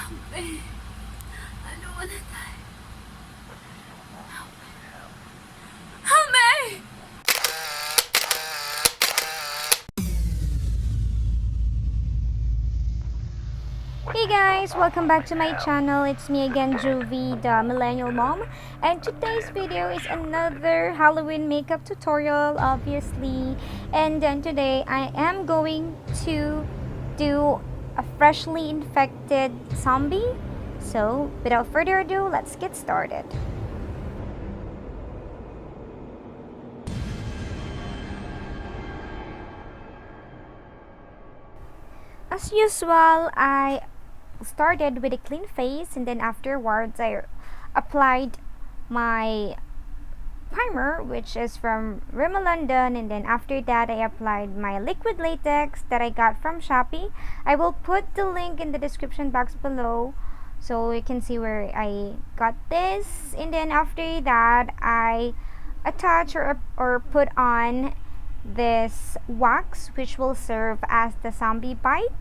Huawei. Ano na tayo? Huawei! Hey guys, welcome back to my channel. It's me again, Juvy, the Millennial Mom, and today's video is another Halloween makeup tutorial, obviously. And then today I am going to do a freshly infected zombie. So without further ado, let's get started. As usual, I started with a clean face, and then afterwards I applied my primer, which is from Rimmel London, and then after that I applied my liquid latex that I got from Shopee. I will put the link in the description box below so you can see where I got this. And then after that I attach or put on this wax, which will serve as the zombie bite.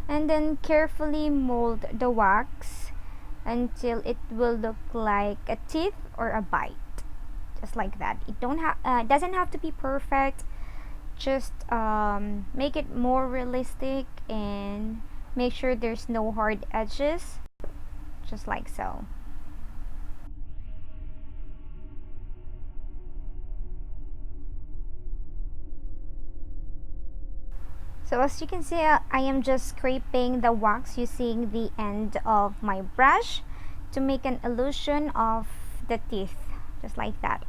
And then carefully mold the wax until it will look like a teeth or a bite, just like that. It doesn't have to be perfect, just make it more realistic and make sure there's no hard edges, just like so. So as you can see, I am just scraping the wax using the end of my brush to make an illusion of the teeth, just like that.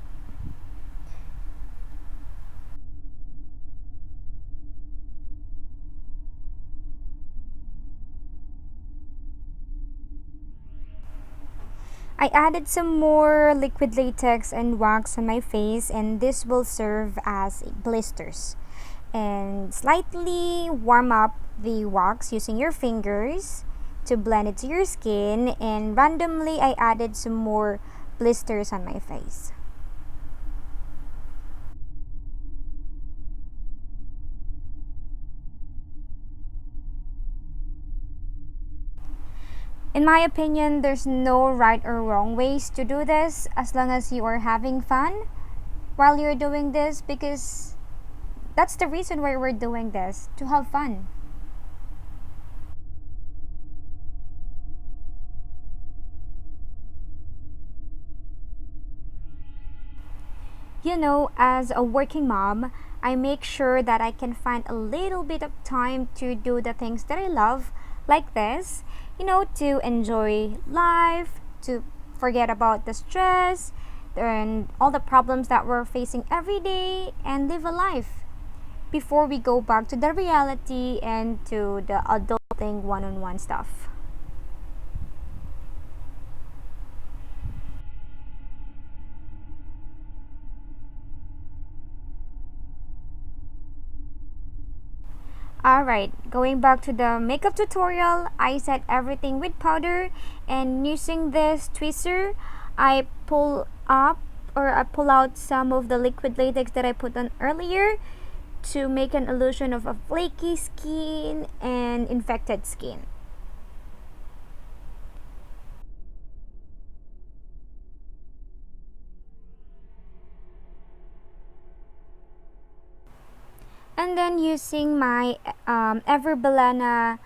I added some more liquid latex and wax on my face, and this will serve as blisters. And slightly warm up the wax using your fingers to blend it to your skin, and randomly I added some more blisters on my face. In my opinion, there's no right or wrong ways to do this as long as you are having fun while you're doing this, because that's the reason why we're doing this, to have fun. You know, as a working mom, I make sure that I can find a little bit of time to do the things that I love, like this, to enjoy life, to forget about the stress and all the problems that we're facing every day, and live a life before we go back to the reality and to the adulting one-on-one stuff. Alright, going back to the makeup tutorial, I set everything with powder, and using this tweezer, I pull out some of the liquid latex that I put on earlier to make an illusion of a flaky skin and infected skin. And then using my Everbalana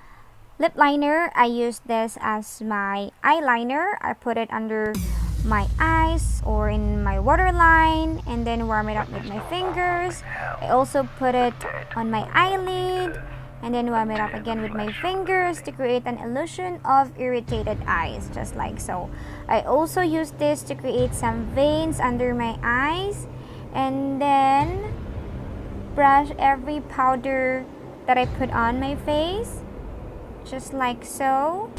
lip liner, I use this as my eyeliner. I put it under my eyes or in my waterline, and then warm it up with my fingers. I also put it on my eyelid and then warm it up again with my fingers to create an illusion of irritated eyes, just like so. I also use this to create some veins under my eyes, and then brush every powder that I put on my face, just like so.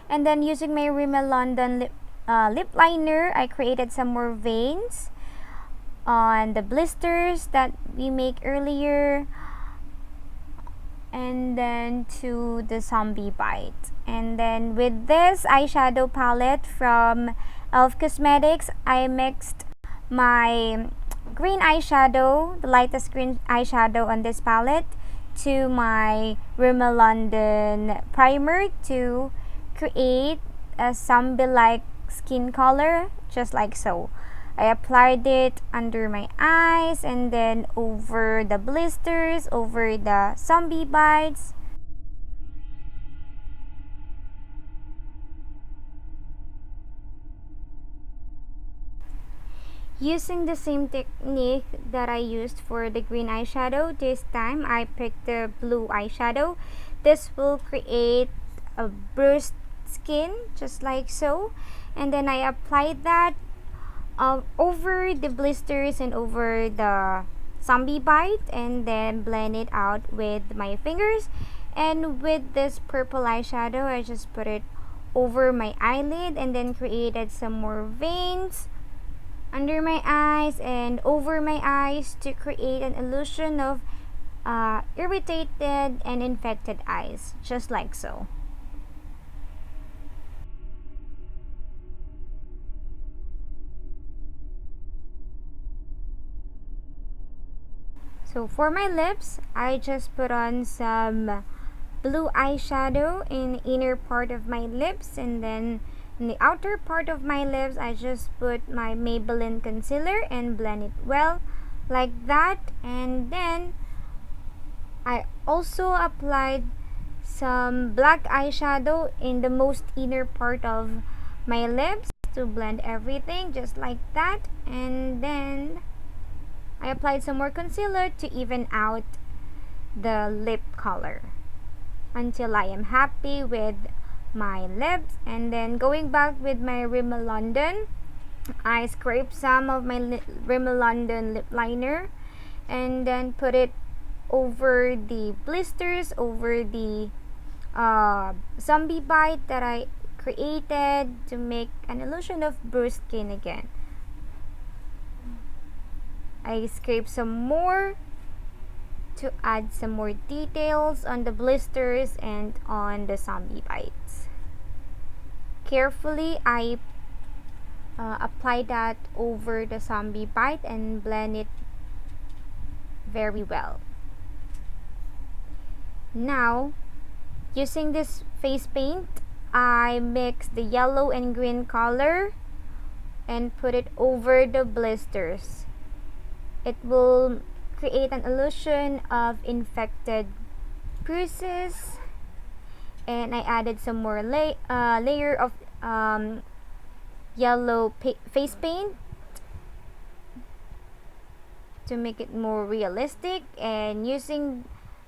And then using my Rimmel London lip liner, I created some more veins on the blisters that we make earlier. and then to the zombie bite. And then with this eyeshadow palette from Elf Cosmetics, I mixed my green eyeshadow, the lightest green eyeshadow on this palette, to my Rimmel London primer to create a zombie-like skin color, just like so. I applied it under my eyes and then over the blisters, over the zombie bites. Using the same technique that I used for the green eyeshadow, this time I picked the blue eyeshadow. This will create a bruised skin, just like so. And then I applied that over the blisters and over the zombie bite, and then blend it out with my fingers. And with this purple eyeshadow, I just put it over my eyelid and then created some more veins under my eyes and over my eyes to create an illusion of irritated and infected eyes, just like so. So for my lips, I just put on some blue eyeshadow in the inner part of my lips, and then in the outer part of my lips, I just put my Maybelline concealer and blend it well like that. And then I also applied some black eyeshadow in the most inner part of my lips to blend everything just like that. And then I applied some more concealer to even out the lip color until I am happy with my lips. And then going back with my Rimmel London, I scraped some of my Rimmel London lip liner and then put it over the blisters, over the zombie bite that I created to make an illusion of bruised skin again. I scraped some more to add some more details on the blisters and on the zombie bites. Carefully, I apply that over the zombie bite and blend it very well. Now, using this face paint, I mix the yellow and green color and put it over the blisters. It will create an illusion of infected bruises. And I added some more layer of yellow face paint to make it more realistic. And using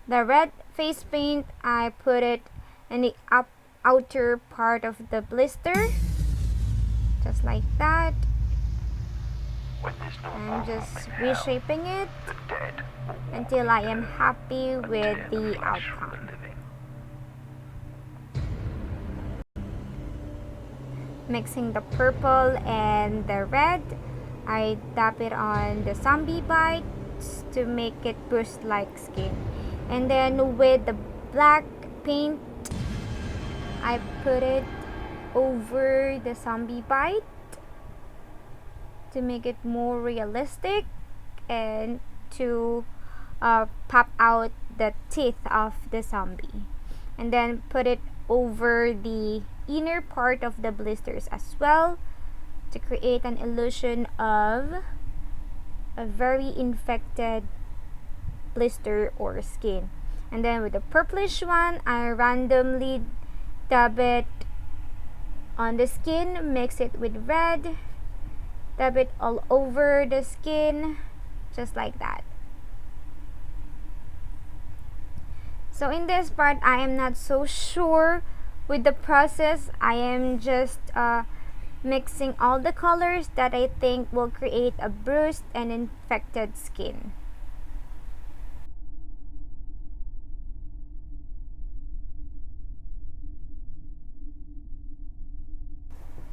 the red face paint, I put it in the outer part of the blister, just like that. I'm just reshaping it until I am happy with the outcome. Mixing the purple and the red, I dab it on the zombie bites to make it bruised like skin. And then with the black paint, I put it over the zombie bite to make it more realistic and to pop out the teeth of the zombie. And then put it over the inner part of the blisters as well to create an illusion of a very infected blister or skin. And then with the purplish one, I randomly dab it on the skin, mix it with red, dab it all over the skin, just like that. So in this part, I am not so sure with the process. I am just mixing all the colors that I think will create a bruised and infected skin.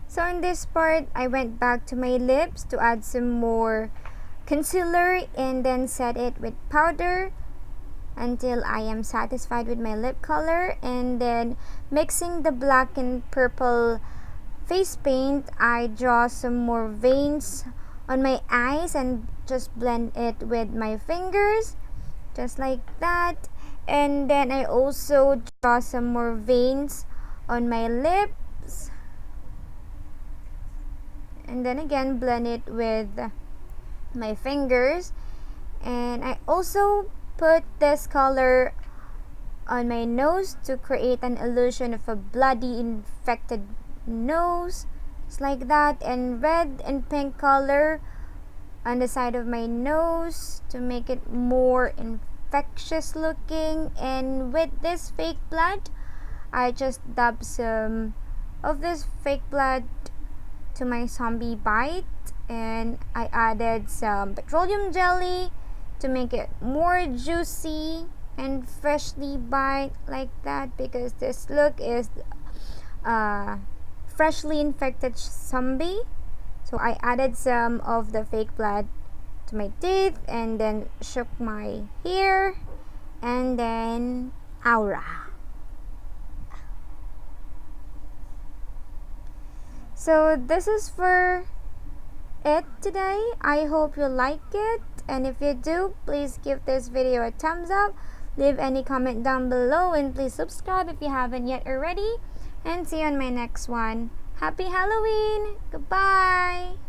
So in this part, I went back to my lips to add some more concealer and then set it with powder until I am satisfied with my lip color. And then mixing the black and purple face paint, I draw some more veins on my eyes and just blend it with my fingers, just like that. And then I also draw some more veins on my lips, and then again blend it with my fingers. And I also put this color on my nose to create an illusion of a bloody infected nose, just like that. And red and pink color on the side of my nose to make it more infectious looking. And with this fake blood, I just dab some of this fake blood to my zombie bite, and I added some petroleum jelly to make it more juicy and freshly bite, like that, because this look is freshly infected zombie. So I added some of the fake blood to my teeth and then shook my hair, and then aura. So this is for it today. I hope you like it, and if you do, please give this video a thumbs up, leave any comment down below, and please subscribe if you haven't yet already. And see you on my next one. Happy Halloween! Goodbye!